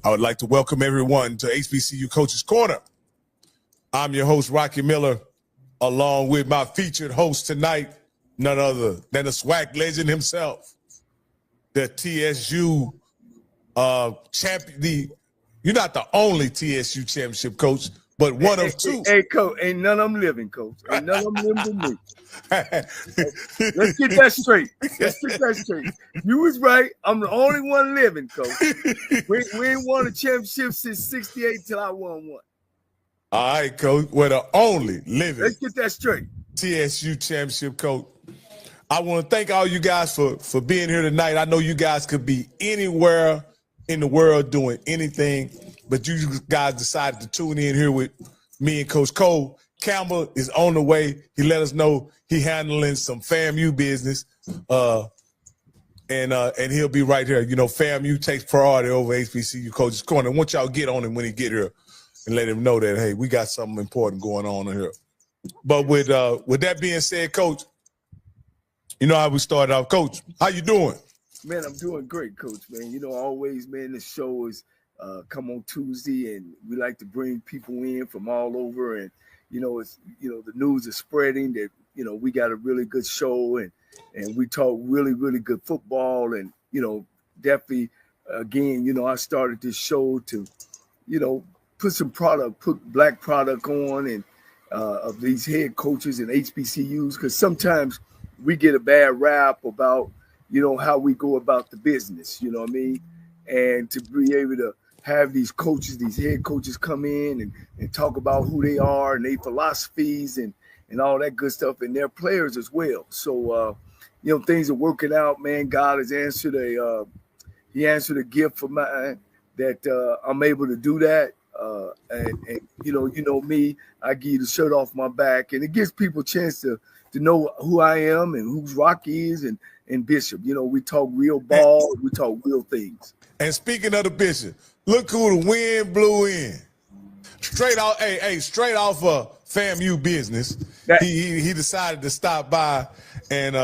I would like to welcome everyone to HBCU Coaches Corner. I'm your host, Rocky Miller, along with my featured host tonight, none other than the SWAC legend himself, the TSU champion. You're not the only TSU championship coach, but one of two. Hey, coach, ain't none of them living, coach. Ain't none of them living with me. Let's get that straight. You was right. I'm the only one living, coach. We ain't won a championship since '68 till I won one. All right, coach. We're the only living. Let's get that straight. TSU championship coach. I want to thank all you guys for being here tonight. I know you guys could be anywhere in the world doing anything, but you guys decided to tune in here with me and Coach Cole. Campbell is on the way. He let us know he handling some FAMU business, and he'll be right here. You know, FAMU takes priority over HBCU Coaches Corner. I want y'all to get on him when he get here and let him know that, hey, we got something important going on here. But with that being said, Coach, you know how we started off. Coach, how you doing? Man, I'm doing great, Coach, man. You know, always, man, the show is come on Tuesday, and we like to bring people in from all over. And, you know, it's, you know, the news is spreading that, you know, we got a really good show, and we talk really, really good football. And, you know, definitely, again, you know, I started this show to, you know, put black product on and of these head coaches and HBCUs, because sometimes we get a bad rap about, you know, how we go about the business, you know what I mean? And to be able to have these coaches, these head coaches come in and talk about who they are and their philosophies and all that good stuff, and their players as well. So, you know, things are working out, man. God has answered he answered a gift for mine that I'm able to do that. And you know me, I give you the shirt off my back, and it gives people a chance to know who I am and who's Rocky is and Bishop. You know, we talk real ball, we talk real things. And speaking of the Bishop, look who the wind blew in. Straight off FAMU business. He decided to stop by and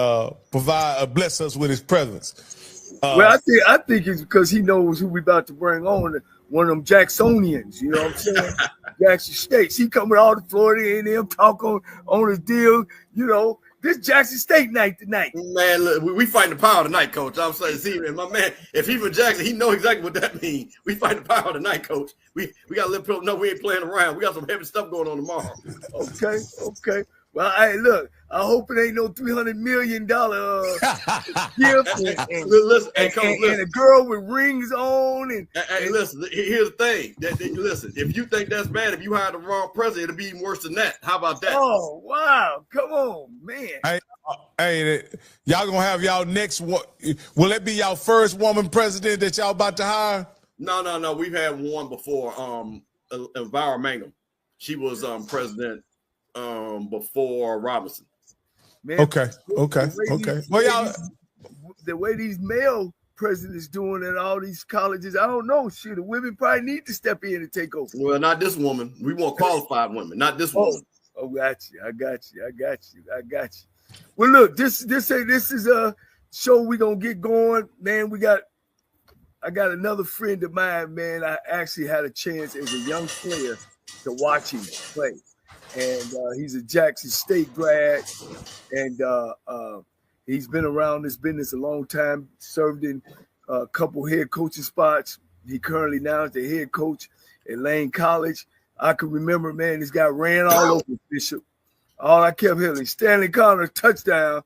bless us with his presence. Well, I think it's because he knows who we about to bring on. One of them Jacksonians, you know what I'm saying? Jackson State. He coming out of Florida and them talk on his deal. You know, this Jackson State night tonight. Man, look, we fighting the power tonight, Coach. I'm saying, see, man, my man, if he from Jackson, he know exactly what that means. We fighting the power tonight, Coach. We got to let people know we ain't playing around. We got some heavy stuff going on tomorrow. Okay. Well, hey, look, I hope it ain't no $300 million gift and a girl with rings on. And listen, here's the thing. Listen, if you think that's bad, if you hire the wrong president, it'll be even worse than that. How about that? Oh, wow. Come on, man. Hey, y'all going to have y'all next one. Will it be y'all first woman president that y'all about to hire? No. We've had one before, Elvira Mangum. She was president before Robinson. Man, okay. Well, the way these male presidents doing at all these colleges, I don't know. Shit, the women probably need to step in and take over. Well, not this woman. We want qualified women, not this woman. Oh, I got you. Well, look, this is a show we gonna get going, man. I got another friend of mine, man. I actually had a chance as a young player to watch him play. And he's a Jackson State grad, and he's been around this business a long time, served in a couple head coaching spots. He currently now is the head coach at Lane College. I can remember, man, this guy ran all over Bishop. All I kept hearing, Stanley Connors touchdown,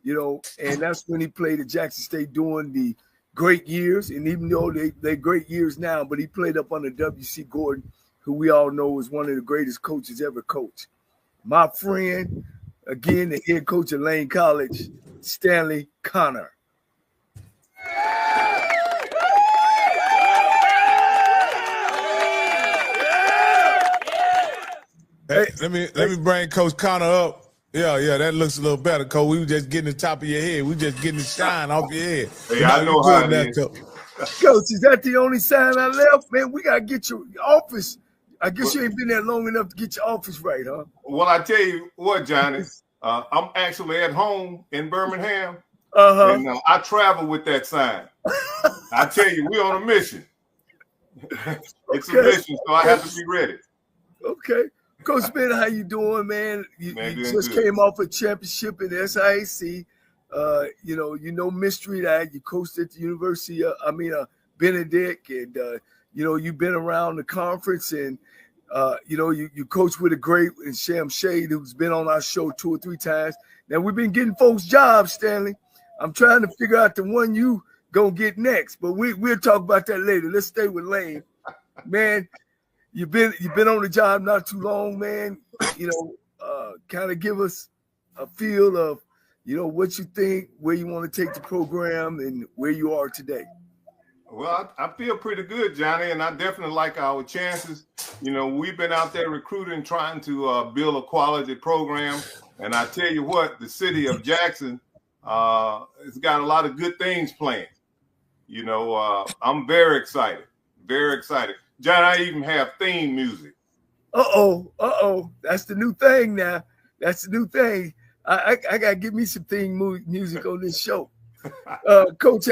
you know, and that's when he played at Jackson State during the great years. And even though they're great years now, but he played up under W.C. Gordon, who we all know is one of the greatest coaches ever coached. My friend, again, the head coach at Lane College, Stanley Connor. Hey, let me bring Coach Connor up. Yeah, that looks a little better, Coach. We were just getting the top of your head. We just getting the shine off your head. Hey, I know how it is. Coach, is that the only sign I left? Man, we got to get your office. I guess you ain't been there long enough to get your office right, huh? Well, I tell you what, Johnny, I'm actually at home in Birmingham. Uh-huh. And I travel with that sign. I tell you, we're on a mission. It's a mission, so I have to be ready. Okay. Coach Ben, how you doing, man? You just came off a championship in SIAC. Mystery that you coached at the University of, Benedict, and you've been around the conference, and you coach with a great and Sham Shade, who's been on our show 2 or 3 times. Now we've been getting folks jobs, Stanley. I'm trying to figure out the one you gonna get next, but we'll talk about that later. Let's stay with Lane, man. You've been on the job not too long, man. Kind of give us a feel of what you think, where you want to take the program, and where you are today. Well, I feel pretty good, Johnny, and I definitely like our chances. We've been out there recruiting, trying to build a quality program, and I tell you what, the city of Jackson has got a lot of good things planned. I'm very excited, very excited. John, I even have theme music. That's the new thing now. That's the new thing. I gotta give me some theme music on this show. Coach,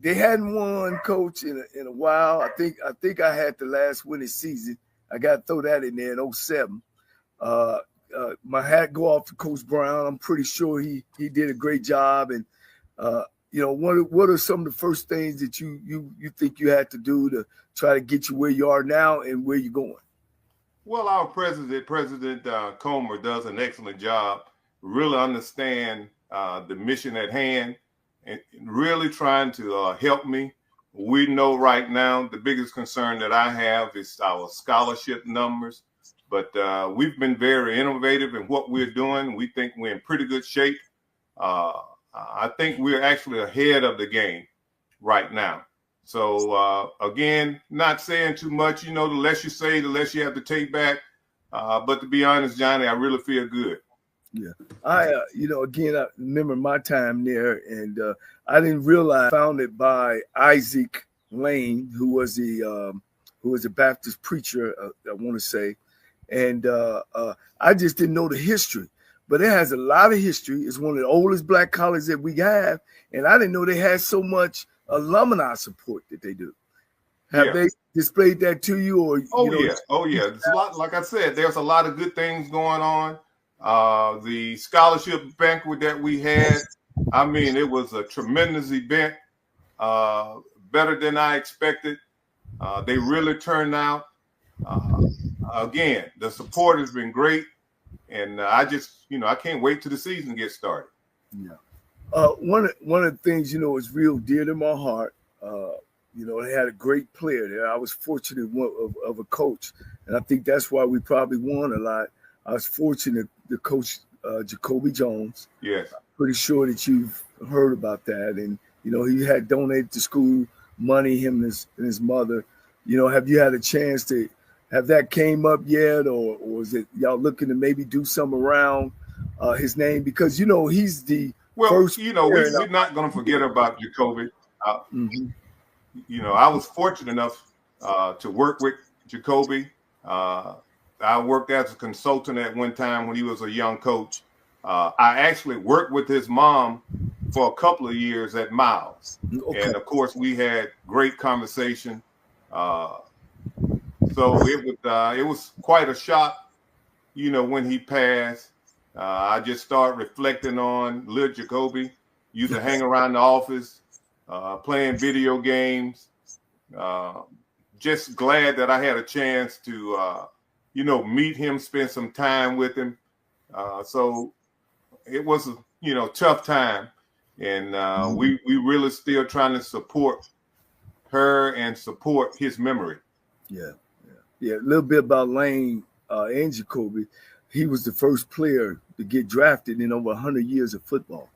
they hadn't won, Coach, in a while. I think I had the last winning season. I gotta throw that in there in 2007. My hat go off to Coach Brown. I'm pretty sure he did a great job. And what are some of the first things that you think you had to do to try to get you where you are now and where you're going? Well, our President Comer does an excellent job, really understand the mission at hand and really trying to help me. We know right now the biggest concern that I have is our scholarship numbers, but we've been very innovative in what we're doing. We think we're in pretty good shape. I think we're actually ahead of the game right now. So, again, not saying too much, the less you say, the less you have to take back. But to be honest, Johnny, I really feel good. Yeah. I remember my time there, and I didn't realize founded by Isaac Lane, who was a Baptist preacher, I want to say. And I just didn't know the history. But it has a lot of history. It's one of the oldest black colleges that we have. And I didn't know they had so much alumni support that they do. Have they displayed that to you? Or yeah. There's a lot, like I said, there's a lot of good things going on. The scholarship banquet that we had, it was a tremendous event, better than I expected. They really turned out. Again, the support has been great. And I just, I can't wait till the season gets started. Yeah. One of the things, is real dear to my heart. They had a great player there. I was fortunate of a coach, and I think that's why we probably won a lot. I was fortunate to coach Jacoby Jones. Yes. I'm pretty sure that you've heard about that. And, he had donated to school money, him and his mother. Have you had a chance to have that came up yet, or is it y'all looking to maybe do some around his name? Because, he's the first. We're not going to forget about Jacoby. I was fortunate enough to work with Jacoby. I worked as a consultant at one time when he was a young coach. I actually worked with his mom for a couple of years at Miles. Okay. And, of course, we had great conversation. So it was quite a shock, when he passed. I just started reflecting on little Jacoby. Used to hang around the office, playing video games. Just glad that I had a chance to, meet him, spend some time with him. So it was a, tough time. And we really still trying to support her and support his memory. Yeah, a little bit about Lane and Jacoby. He was the first player to get drafted in over 100 years of football.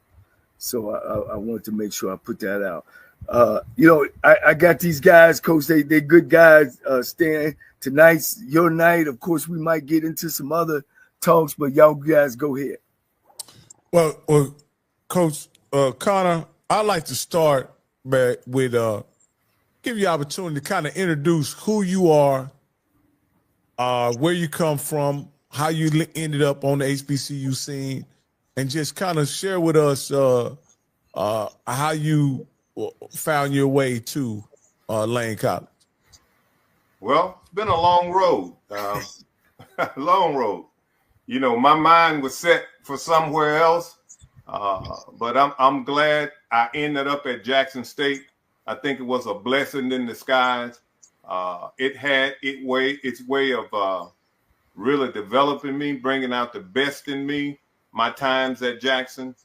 So I wanted to make sure I put that out. I got these guys, Coach. They good guys. Stan, tonight's your night. Of course, we might get into some other talks, but y'all guys go ahead. Well, Coach Connor, I'd like to start with give you the opportunity to kind of introduce who you are, where you come from, how you ended up on the HBCU scene, and just kind of share with us how you found your way to Lane College? Well, it's been a long road. Long road. You know, my mind was set for somewhere else, but I'm glad I ended up at Jackson State. I think it was a blessing in disguise. It had its way of really developing me, bringing out the best in me. My times at Jackson,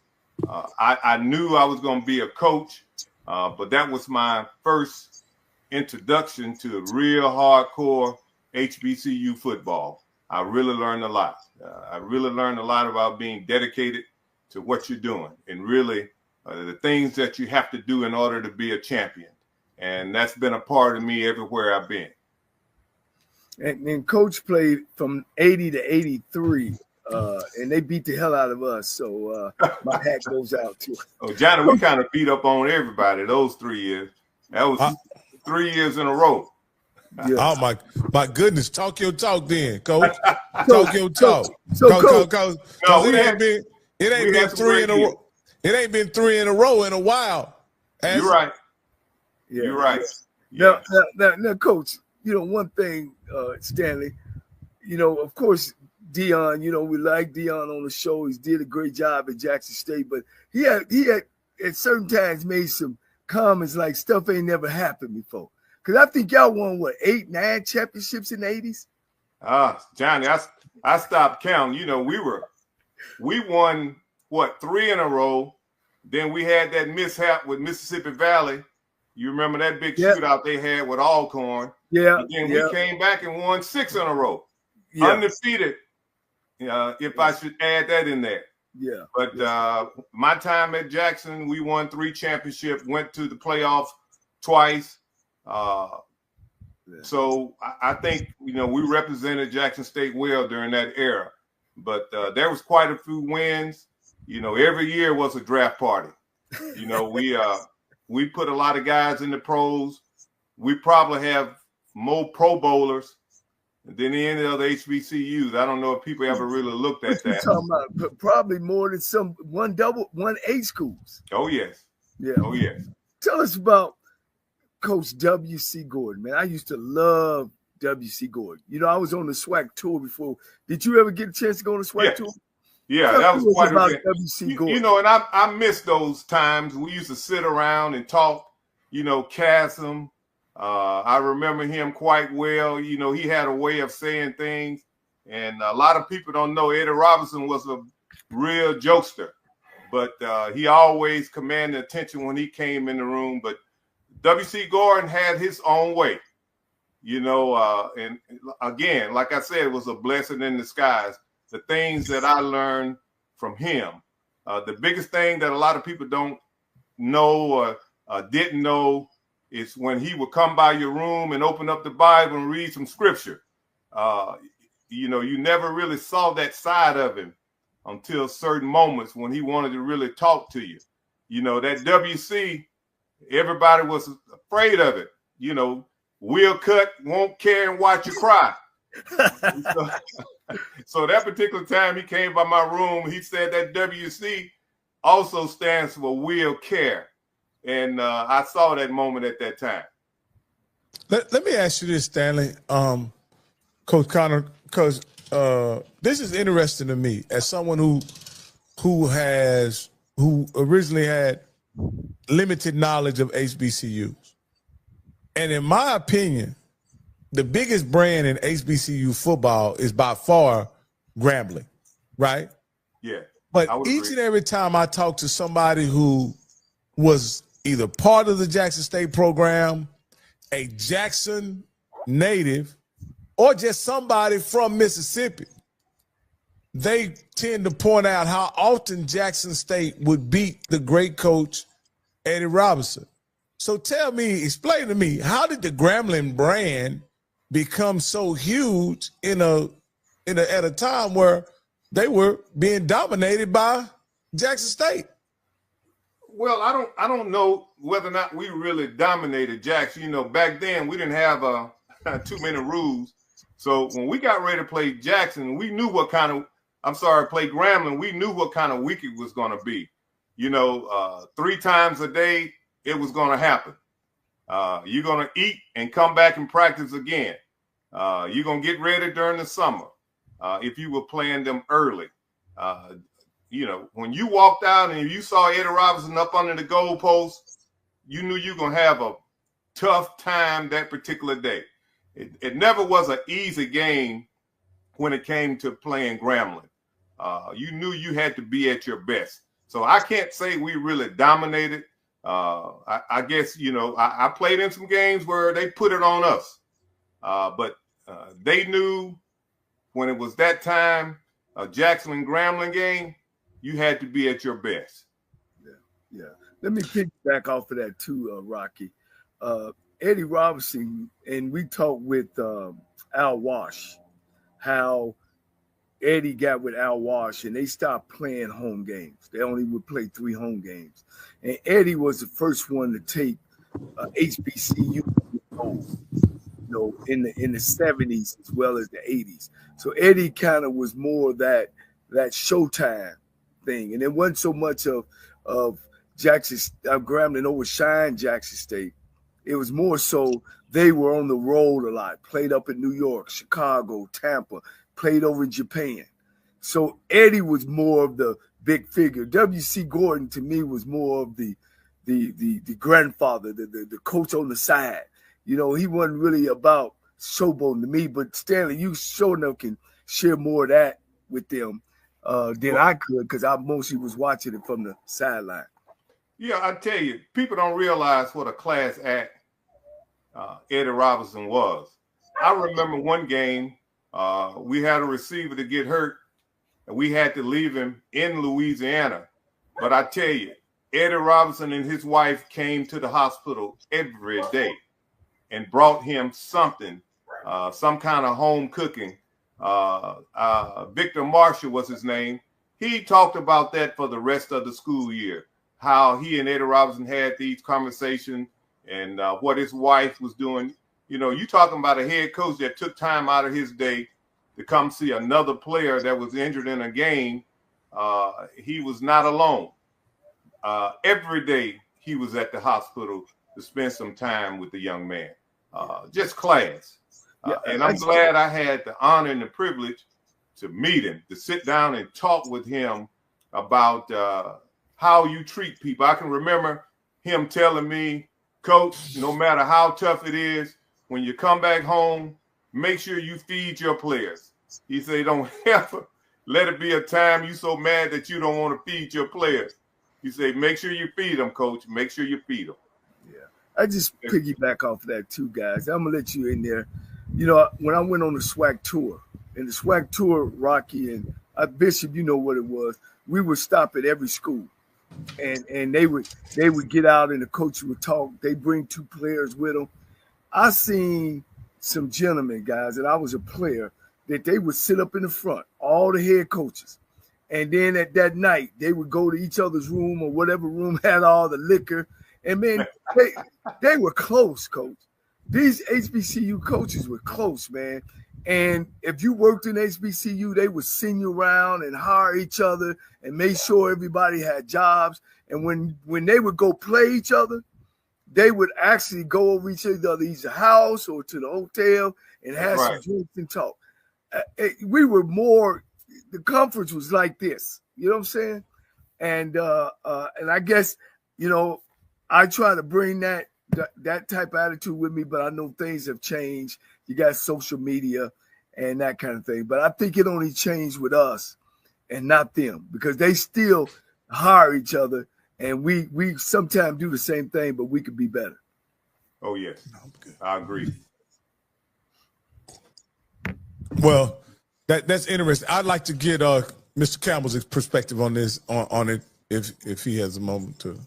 I knew I was going to be a coach, but that was my first introduction to real hardcore HBCU football. I really learned a lot. I really learned a lot about being dedicated to what you're doing and really the things that you have to do in order to be a champion. And that's been a part of me everywhere I've been. And Coach played from 80 to 83, and they beat the hell out of us. So my hat goes out to him. Oh, Johnnie, we kind of beat up on everybody those 3 years. That was 3 years in a row. Yeah. Oh my goodness! Talk your talk, then, Coach. Talk your talk. Coach, it ain't been 3 in a row. It ain't been 3 in a row in a while. You're right. Yeah. You're right. Yeah. Now, Coach. You know, one thing, Stanley. You know, of course, Dion. You know, we like Dion on the show. He's did a great job at Jackson State, but he had at certain times made some comments like stuff ain't never happened before. Because I think y'all won, 8, 9 championships in the 80s? Johnnie, I stopped counting. You know, we won, 3 in a row. Then we had that mishap with Mississippi Valley. You remember that big shootout they had with Alcorn? Yeah. And then we came back and won 6 in a row. Yeah. Undefeated, if I should add that in there. Yeah. But my time at Jackson, we won 3 championships, went to the playoffs twice. So I think, you know, we represented Jackson State well during that era, but there was quite a few wins. You know, every year was a draft party. You know, we put a lot of guys in the pros. We probably have more Pro Bowlers than any other HBCUs. I don't know if people ever really looked at that. Talking about probably more than one A schools. Oh yes. Yeah. Oh yes. Tell us about Coach W.C. Gordon, man. I used to love W.C. Gordon. You know, I was on the SWAC tour before. Did you ever get a chance to go on the SWAC tour? Yeah, that was quite about a W.C. Gordon. You know, and I miss those times. We used to sit around and talk, you know, Chasm. I remember him quite well. You know, he had a way of saying things. And a lot of people don't know Eddie Robinson was a real jokester. But he always commanded attention when he came in the room. But W.C. Gordon had his own way, you know, and again, like I said, it was a blessing in disguise. The things that I learned from him, the biggest thing that a lot of people don't know or didn't know is when he would come by your room and open up the Bible and read some scripture. You know, you never really saw that side of him until certain moments when he wanted to really talk to you. You know, that W.C., everybody was afraid of it. You know, will cut, won't care, and watch you cry. So that particular time he came by my room, he said that WC also stands for will care. And I saw that moment at that time. Let me ask you this, Stanley, Coach Connor, because this is interesting to me as someone who originally had limited knowledge of HBCUs. And in my opinion, the biggest brand in HBCU football is by far Grambling, right? Yeah. But each and every time I talk to somebody who was either part of the Jackson State program, a Jackson native, or just somebody from Mississippi, they tend to point out how often Jackson State would beat the great coach Eddie Robinson. So tell me, explain to me, how did the Grambling brand become so huge at a time where they were being dominated by Jackson State? Well, I don't know whether or not we really dominated Jackson. You know, back then we didn't have too many rules. So when we got ready to play Jackson, we knew what kind of play Grambling, we knew what kind of week it was going to be. You know, 3 times a day, it was going to happen. You're going to eat and come back and practice again. You're going to get ready during the summer if you were playing them early. When you walked out and you saw Eddie Robinson up under the goalpost, you knew you were going to have a tough time that particular day. It never was an easy game when it came to playing Grambling. You knew you had to be at your best. So I can't say we really dominated. I guess, I played in some games where they put it on us. But they knew when it was that time, a Jackson and Grambling game, you had to be at your best. Yeah. Let me pick back off of that too, Rocky. Eddie Robinson, and we talked with Al Wash, how Eddie got with Al Wash and they stopped playing home games. They only would play 3 home games. And Eddie was the first one to take HBCU in the 70s as well as the 80s. So Eddie kind of was more that Showtime thing. And it wasn't so much of Jackson Grambling overshine Jackson State. It was more so they were on the road a lot, played up in New York, Chicago, Tampa, played over in Japan. So Eddie was more of the big figure. W.C. Gordon to me was more of the grandfather, the coach on the side. He wasn't really about showboating to me, but Stanley, you sure enough can share more of that with them than I could, because I mostly was watching it from the sideline. Yeah, I tell you, people don't realize what a class act Eddie Robinson was. I remember one game, we had a receiver to get hurt, and we had to leave him in Louisiana. But I tell you, Eddie Robinson and his wife came to the hospital every day and brought him something, some kind of home cooking. Victor Marshall was his name. He talked about that for the rest of the school year, how he and Eddie Robinson had these conversations and what his wife was doing. You talking about a head coach that took time out of his day to come see another player that was injured in a game. He was not alone. Every day he was at the hospital to spend some time with the young man. Just class. And I'm glad I had the honor and the privilege to meet him, to sit down and talk with him about how you treat people. I can remember him telling me, Coach, no matter how tough it is, when you come back home, make sure you feed your players. He said, don't ever let it be a time you so mad that you don't want to feed your players. He said, make sure you feed them, Coach. Make sure you feed them. Yeah. I just piggyback off of that too, guys. I'm going to let you in there. When I went on the SWAC tour, and the SWAC tour, Rocky and Bishop, you know what it was. We would stop at every school. And they would get out and the coach would talk. They bring 2 players with them. I seen some gentlemen, guys, and I was a player, that they would sit up in the front, all the head coaches. And then at that night, they would go to each other's room or whatever room had all the liquor. And man, they were close, coach. These HBCU coaches were close, man. And if you worked in HBCU, they would send you around and hire each other and make sure everybody had jobs. And when they would go play each other, they would actually go over each other's house or to the hotel and have some drinks and talk. We were more, the conference was like this, you know what I'm saying? And I guess, I try to bring that type of attitude with me, but I know things have changed. You got social media and that kind of thing. But I think it only changed with us and not them, because they still hire each other, and we sometimes do the same thing, but we could be better. Oh, yes. I agree. Well, that's interesting. I'd like to get Mr. Campbell's perspective on this, on it, if he has a moment to.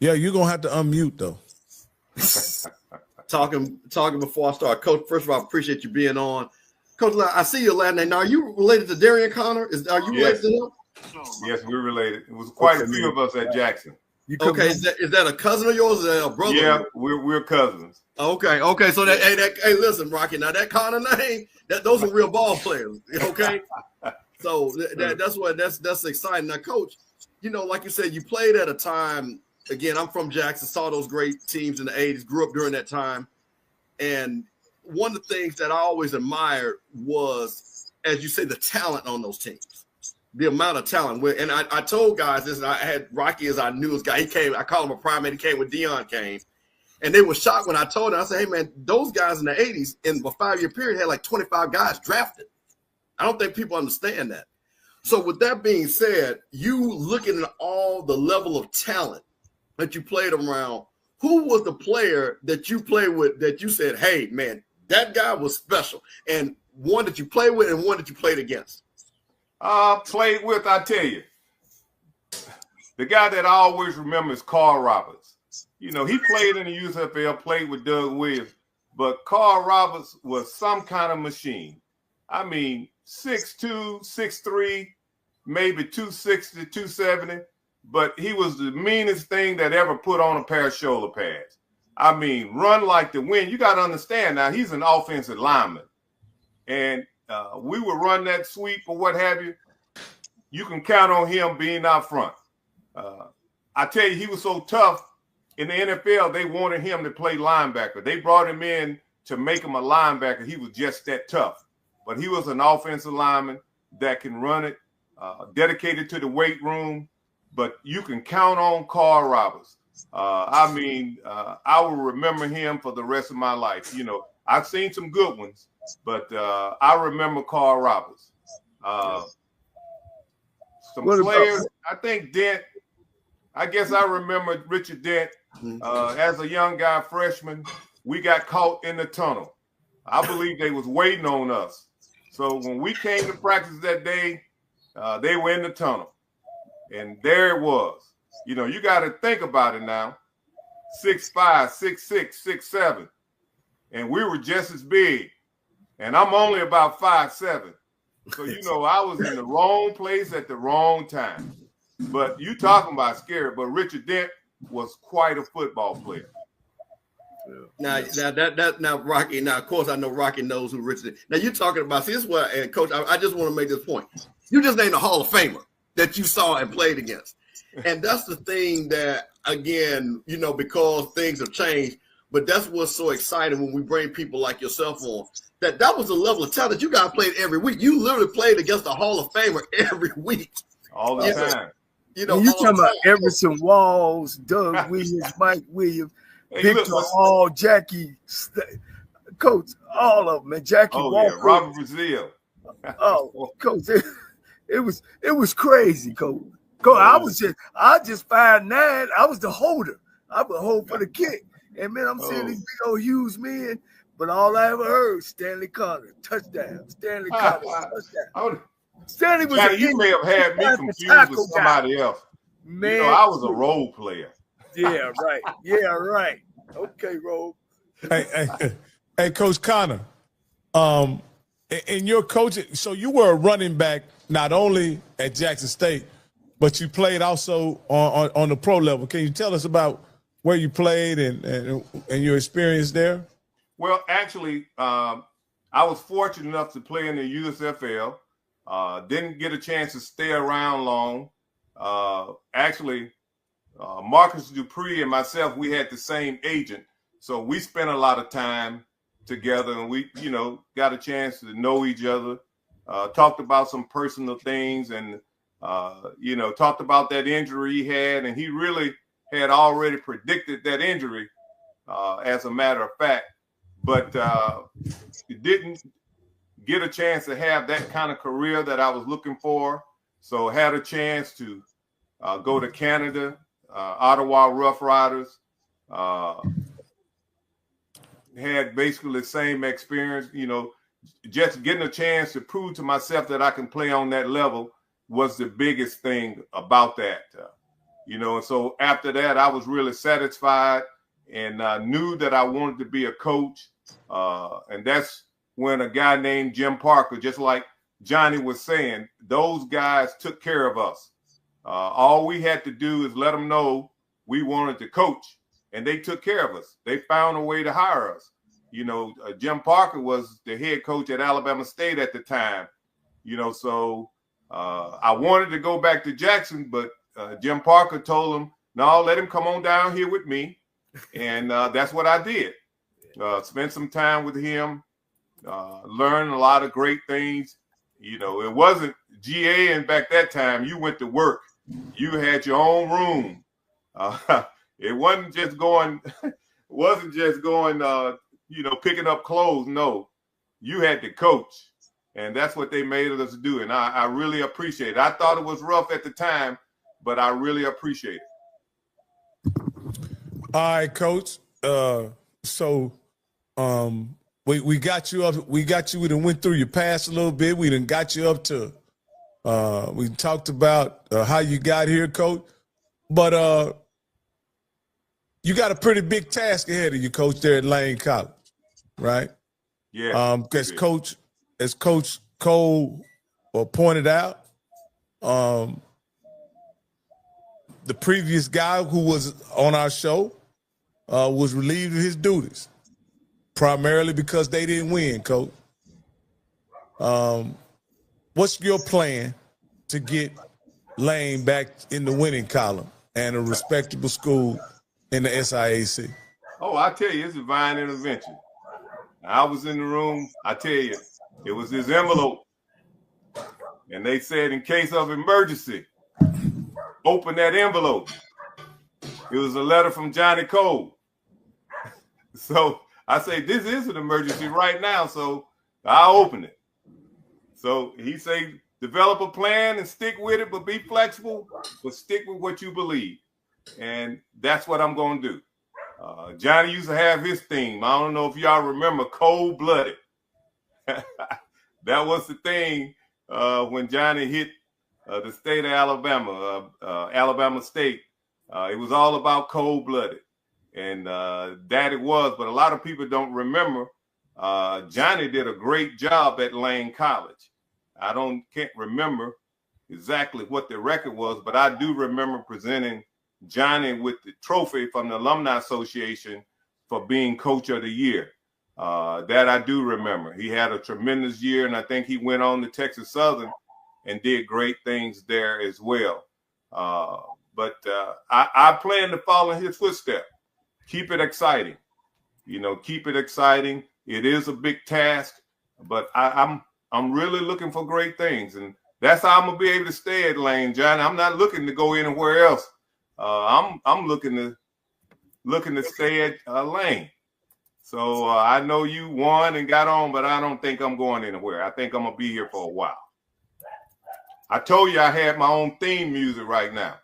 Yeah, you're gonna have to unmute though. Talking before I start, Coach. First of all, I appreciate you being on, Coach. I see your last name. Now, are you related to Darian Connor? Are you related to him? Yes, we're related. It was quite a few of us at Jackson. Okay, is that a cousin of yours or is that a brother? Yeah, we're cousins. Okay. So hey, listen, Rocky. Now that Connor name, those are real ball players. Okay, so that's exciting. Now, Coach, you know, like you said, you played at a time. Again, I'm from Jackson, saw those great teams in the 80s, grew up during that time. And one of the things that I always admired was, as you say, the talent on those teams, the amount of talent. And I told guys this, and I had Rocky as our newest guy. He came, I called him a primate. He came with Dion came. And they were shocked when I told them. I said, hey, man, those guys in the 80s, in a 5-year period, had like 25 guys drafted. I don't think people understand that. So with that being said, you looking at all the level of talent that you played around, who was the player that you played with that you said, hey, man, that guy was special? And one that you played with and one that you played against? Played with, I tell you, the guy that I always remember is Carl Roberts. You know, he played in the USFL, played with Doug Williams, but Carl Roberts was some kind of machine. I mean, 6'2", 6'3", maybe 260, 270. But he was the meanest thing that ever put on a pair of shoulder pads. I mean, run like the wind. You got to understand now, he's an offensive lineman. And we would run that sweep or what have you. You can count on him being out front. I tell you, he was so tough. In the NFL, they wanted him to play linebacker. They brought him in to make him a linebacker. He was just that tough. But he was an offensive lineman that can run it, dedicated to the weight room. But you can count on Carl Roberts. I mean, I will remember him for the rest of my life. You know, I've seen some good ones, but I remember Carl Roberts. Some players, I think Dent. I guess I remember Richard Dent. As a young guy, freshman, we got caught in the tunnel. I believe they was waiting on us. So when we came to practice that day, they were in the tunnel. And there it was. You know, you got to think about it now. 6'5", 6'6", 6'7". And we were just as big. And I'm only about 5'7". So, you know, I was in the wrong place at the wrong time. But you talking about scary. But Richard Dent was quite a football player. Now Rocky. Now, of course, I know Rocky knows who Richard is. Now, you're talking about, see, this is what, and Coach, I just want to make this point. You just named a Hall of Famer that you saw and played against. And that's the thing that, again, you know, because things have changed, but that's what's so exciting when we bring people like yourself on, that was the level of talent you guys played every week. You literally played against a Hall of Famer every week. All the time. You know, you talking about Everson Walls, Doug Williams, Mike Williams, Victor Hall, Jackie, Coach, all of them, and Jackie Walker. Yeah, Robert Brazil. Coach, it was crazy, Coach. I just 5'9". I was the holder. I would hold for the kick. And man, I'm seeing these big old huge men, but all I ever heard, Stanley Connor, touchdown. Stanley Connor, touchdown. Stanley was Johnnie, you may have had me confused with somebody else. Man, you know, I was a role player. Yeah, right. Yeah, right. Okay, Rob. Hey, Coach Connor, in your coaching, so you were a running back not only at Jackson State, but you played also on the pro level. Can you tell us about where you played and your experience there? Well, actually, I was fortunate enough to play in the USFL. Didn't get a chance to stay around long. Marcus Dupree and myself, we had the same agent. So we spent a lot of time together, and we, you know, got a chance to know each other, talked about some personal things, and, you know, talked about that injury he had. And he really had already predicted that injury, as a matter of fact. But it didn't get a chance to have that kind of career that I was looking for. So had a chance to go to Canada, Ottawa Rough Riders, had basically the same experience, you know, just getting a chance to prove to myself that I can play on that level was the biggest thing about that, you know. And so after that, I was really satisfied and knew that I wanted to be a coach. And that's when a guy named Jim Parker, just like Johnnie was saying, those guys took care of us. All we had to do is let them know we wanted to coach, and they took care of us. They found a way to hire us. You know, Jim Parker was the head coach at Alabama State at the time. You know, so I wanted to go back to Jackson, but Jim Parker told him, no, let him come on down here with me. And that's what I did. Spent some time with him, learned a lot of great things. You know, it wasn't GA, and back that time, you went to work. You had your own room. It wasn't just going, picking up clothes. No, you had to coach. And that's what they made us do. And I really appreciate it. I thought it was rough at the time, but I really appreciate it. All right, Coach. We got you up. We done went through your past a little bit. We done got you up to. We talked about how you got here, Coach. But you got a pretty big task ahead of you, Coach, there at Lane College, right? Yeah. As Coach Cole pointed out, the previous guy who was on our show was relieved of his duties, primarily because they didn't win, Coach. What's your plan to get Lane back in the winning column and a respectable school in the SIAC? Oh, I tell you, it's divine intervention. I was in the room. I tell you, it was this envelope. And they said, in case of emergency, open that envelope. It was a letter from Johnnie Cole. So I say, this is an emergency right now, so I'll open it. So he say, develop a plan and stick with it, but be flexible, but stick with what you believe. And that's what I'm going to do. Johnny used to have his theme. I don't know if y'all remember Cold-Blooded. That was the thing when Johnny hit the state of Alabama, Alabama State. It was all about cold-blooded. And that it was, but a lot of people don't remember. Johnny did a great job at Lane College. Can't remember exactly what the record was, but I do remember presenting Johnny with the trophy from the Alumni Association for being Coach of the Year. That I do remember. He had a tremendous year, and I think he went on to Texas Southern and did great things there as well. But I plan to follow in his footsteps. Keep it exciting. Keep it exciting. It is a big task, but I'm really looking for great things, and that's how I'm gonna be able to stay at Lane, Johnny. I'm not looking to go anywhere else. I'm looking to stay at Lane. So I know you won and got on, but I don't think I'm going anywhere. I think I'm gonna be here for a while. I told you I had my own theme music right now.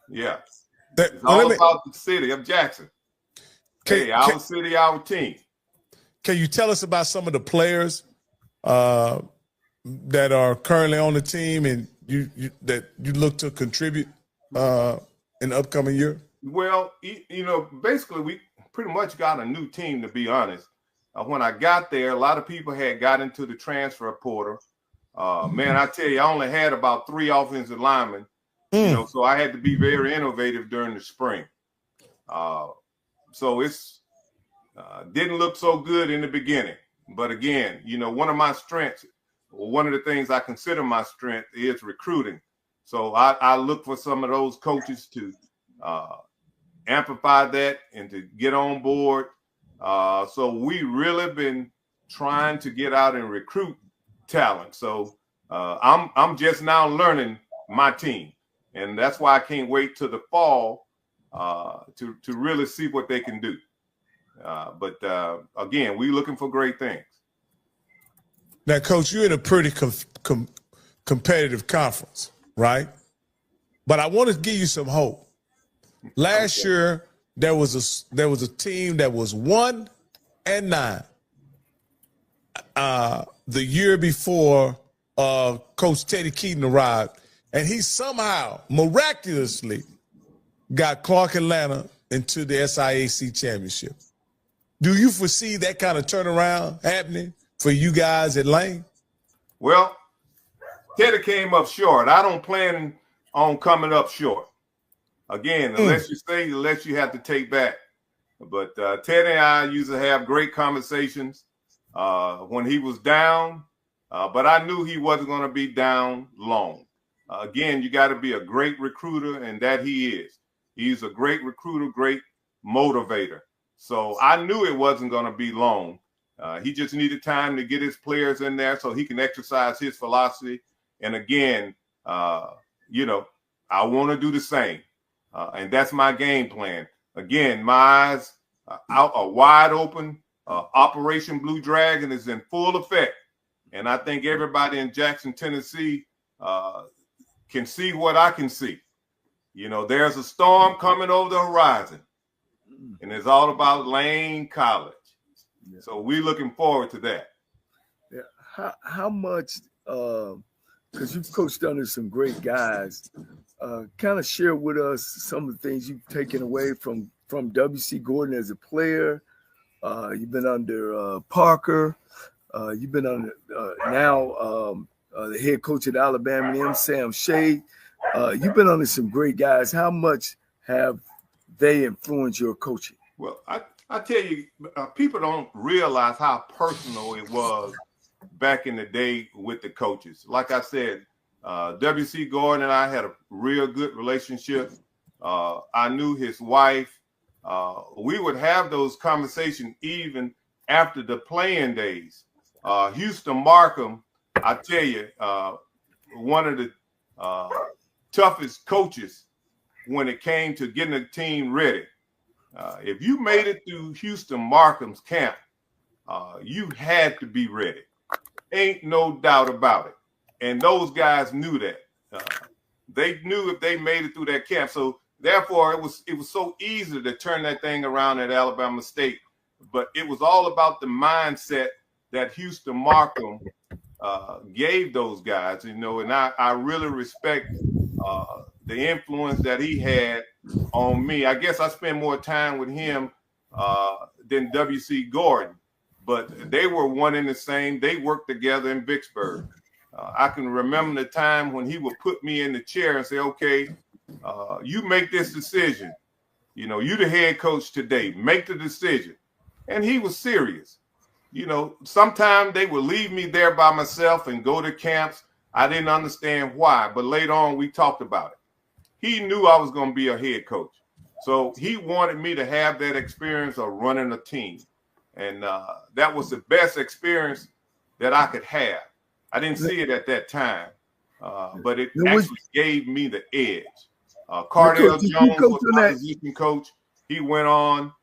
Yeah, it's all about the city of Jackson. Our city, our team. Can you tell us about some of the players that are currently on the team and that you look to contribute in the upcoming year? Well, basically we pretty much got a new team, to be honest. When I got there, a lot of people had got into the transfer portal. Man, I tell you, I only had about 3 offensive linemen, so I had to be very innovative during the spring. So it's didn't look so good in the beginning. But again, one of my strengths, or one of the things I consider my strength, is recruiting. So I look for some of those coaches to amplify that and to get on board. So we really been trying to get out and recruit talent. So I'm just now learning my team, and that's why I can't wait till the fall to really see what they can do. But again, we're looking for great things. Now, Coach, you're in a pretty competitive conference, right? But I want to give you some hope. Last year, there was a team that was 1-9. The year before, Coach Teddy Keaton arrived, and he somehow miraculously got Clark Atlanta into the SIAC championship. Do you foresee that kind of turnaround happening for you guys at Lane? Well, Teddy came up short. I don't plan on coming up short. Again, unless you have to take back. But Teddy and I used to have great conversations when he was down, but I knew he wasn't going to be down long. Again, you got to be a great recruiter, and that he is. He's a great recruiter, great motivator. So I knew it wasn't going to be long. He just needed time to get his players in there so he can exercise his philosophy. And again, you know, I want to do the same. And that's my game plan. Again, my eyes are wide open. Operation Blue Dragon is in full effect. And I think everybody in Jackson, Tennessee can see what I can see. You know, there's a storm coming over the horizon. And it's all about Lane College. Yeah. So we're looking forward to that. Yeah. How much, because you've coached under some great guys, kind of share with us some of the things you've taken away from W.C. Gordon as a player. You've been under Parker. You've been under now the head coach at Alabama A&M, Sam Shade. You've been under some great guys. How much have they influence your coaching? Well, I tell you, people don't realize how personal it was back in the day with the coaches. Like I said, W.C. Gordon and I had a real good relationship. I knew his wife. We would have those conversations even after the playing days. Houston Markham, I tell you, one of the toughest coaches when it came to getting a team ready. If you made it through Houston Markham's camp, you had to be ready. Ain't no doubt about it. And those guys knew that. They knew if they made it through that camp. So therefore, it was so easy to turn that thing around at Alabama State. But it was all about the mindset that Houston Markham gave those guys, you know, and I really respect the influence that he had on me. I guess I spend more time with him than W.C. Gordon, but they were one and the same. They worked together in Vicksburg. I can remember the time when he would put me in the chair and say, okay, you make this decision. You know, you the head coach today. Make the decision. And he was serious. You know, sometimes they would leave me there by myself and go to camps. I didn't understand why, but later on we talked about it. He knew I was going to be a head coach. So he wanted me to have that experience of running a team. And that was the best experience that I could have. I didn't see it at that time, but it actually gave me the edge. Cardell Jones was my position coach. He went on.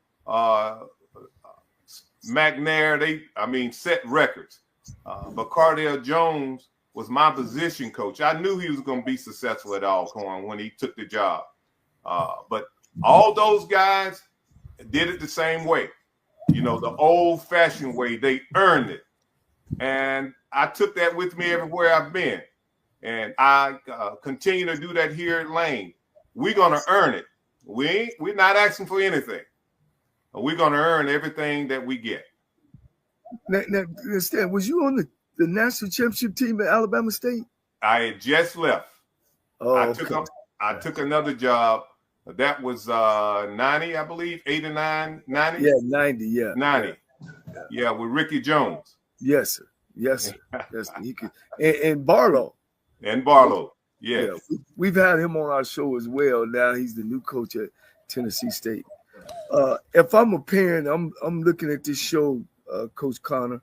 McNair, set records. But Cardell Jones was my position coach. I knew he was going to be successful at Alcorn when he took the job. But all those guys did it the same way. You know, the old-fashioned way. They earned it. And I took that with me everywhere I've been. And I continue to do that here at Lane. We're going to earn it. We're not asking for anything. We're going to earn everything that we get. Now, Stan, was you on the national championship team at Alabama State? I had just left. I took another job. That was 90, I believe, 89, 90? Yeah, 90, yeah. 90. Yeah, with Ricky Jones. Yes, sir. Yes, sir. Yes, sir. He could, and Barlow. And Barlow, yes. Yeah. We've had him on our show as well. Now he's the new coach at Tennessee State. If I'm a parent, I'm looking at this show, Coach Connor.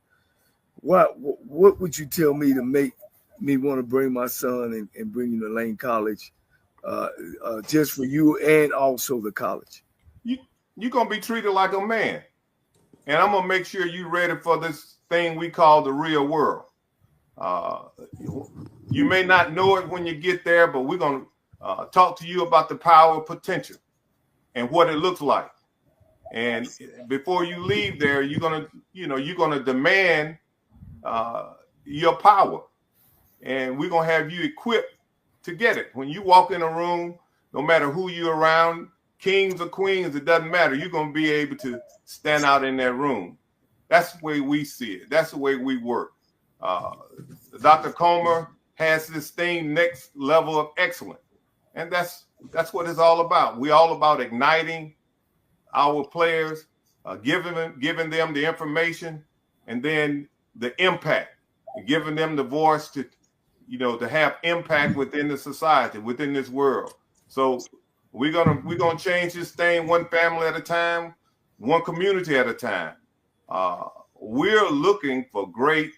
What would you tell me to make me want to bring my son and bring him to Lane College, just for you and also the college? You're going to be treated like a man. And I'm going to make sure you're ready for this thing we call the real world. You may not know it when you get there, but we're going to talk to you about the power of potential and what it looks like. And before you leave there, you're going to demand your power. And we're going to have you equipped to get it. When you walk in a room, no matter who you're around, kings or queens, it doesn't matter. You're going to be able to stand out in that room. That's the way we see it. That's the way we work. Dr. Comer has this thing, next level of excellence. And that's what it's all about. We're all about igniting our players, giving them the information, and then the impact, giving them the voice to you know, to have impact within the society, within this world. So we're gonna change this thing one family at a time, one community at a time. We're looking for great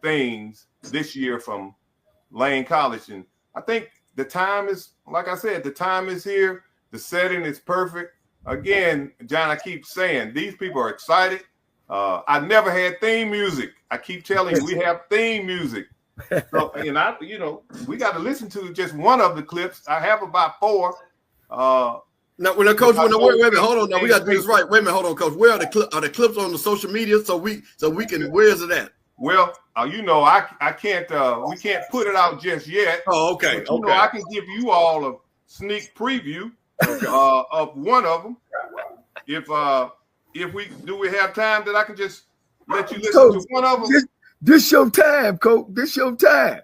things this year from Lane College, and I think the time is, like I said, the time is here. The setting is perfect. Again, John, I keep saying these people are excited. I never had theme music. I keep telling you, we have theme music. So, and you know, we got to listen to just one of the clips. I have about 4. Now, Coach, wait a minute, hold on. Now we got to do this right. Wait a minute, hold on, Coach. Where are the clips on the social media so we can? Where is it at? Well, you know, I can't. We can't put it out just yet. Oh, okay. But, you know, I can give you all a sneak preview of one of them. If we have time that I can just let you listen Coach, to one of them. This your time, Coach. This your time.